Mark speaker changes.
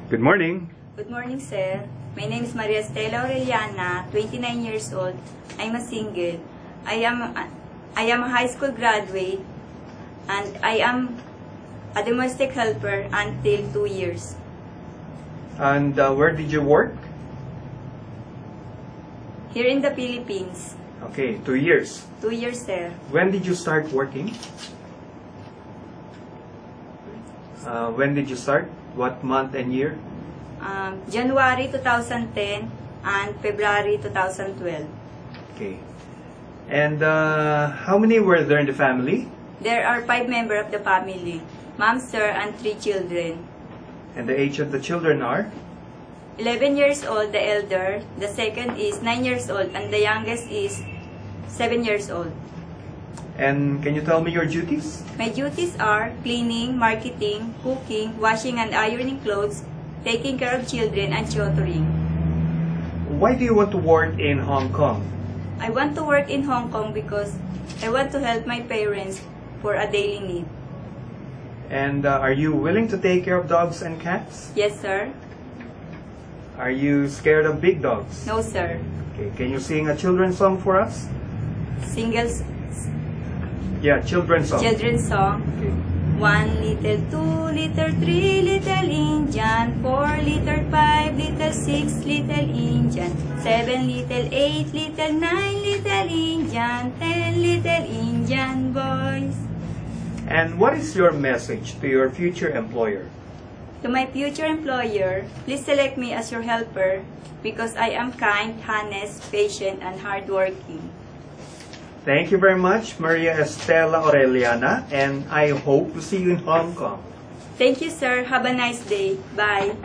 Speaker 1: Good morning.
Speaker 2: Good morning, sir. My name is Maria Estela Aureliana, 29 years old. I'm a single. I am a high school graduate, and I am a domestic helper until 2 years.
Speaker 1: And where did you work?
Speaker 2: Here in the Philippines.
Speaker 1: Okay, 2 years.
Speaker 2: 2 years, sir.
Speaker 1: When did you start working? When did you start? What month and year?
Speaker 2: January 2010 and February 2012.
Speaker 1: Okay. And how many were there in the family?
Speaker 2: There are 5 members of the family. Mom, sir, and 3 children.
Speaker 1: And the age of the children are?
Speaker 2: 11 years old, the elder. The second is 9 years old, and the youngest is 7 years old.
Speaker 1: And can you tell me your duties?
Speaker 2: My duties are cleaning, marketing, cooking, washing and ironing clothes, taking care of children, and tutoring.
Speaker 1: Why do you want to work in Hong Kong?
Speaker 2: I want to work in Hong Kong because I want to help my parents for a daily need.
Speaker 1: And are you willing to take care of dogs and cats?
Speaker 2: Yes, sir.
Speaker 1: Are you scared of big dogs?
Speaker 2: No, sir.
Speaker 1: Okay, can you sing a children's song for us?
Speaker 2: Singles,
Speaker 1: Yeah, children's song.
Speaker 2: children's song.
Speaker 1: Okay.
Speaker 2: 1 little, 2 little, 3 little Indian, 4 little, 5 little, 6 little Indian, 7 little, 8 little, 9 little Indian, 10 little Indian boys.
Speaker 1: And what is your message to your future employer?
Speaker 2: To my future employer, please select me as your helper because I am kind, honest, patient, and hardworking.
Speaker 1: Thank you very much, Maria Estela Aureliana, and I hope to see you in Hong Kong.
Speaker 2: Thank you, sir. Have a nice day. Bye.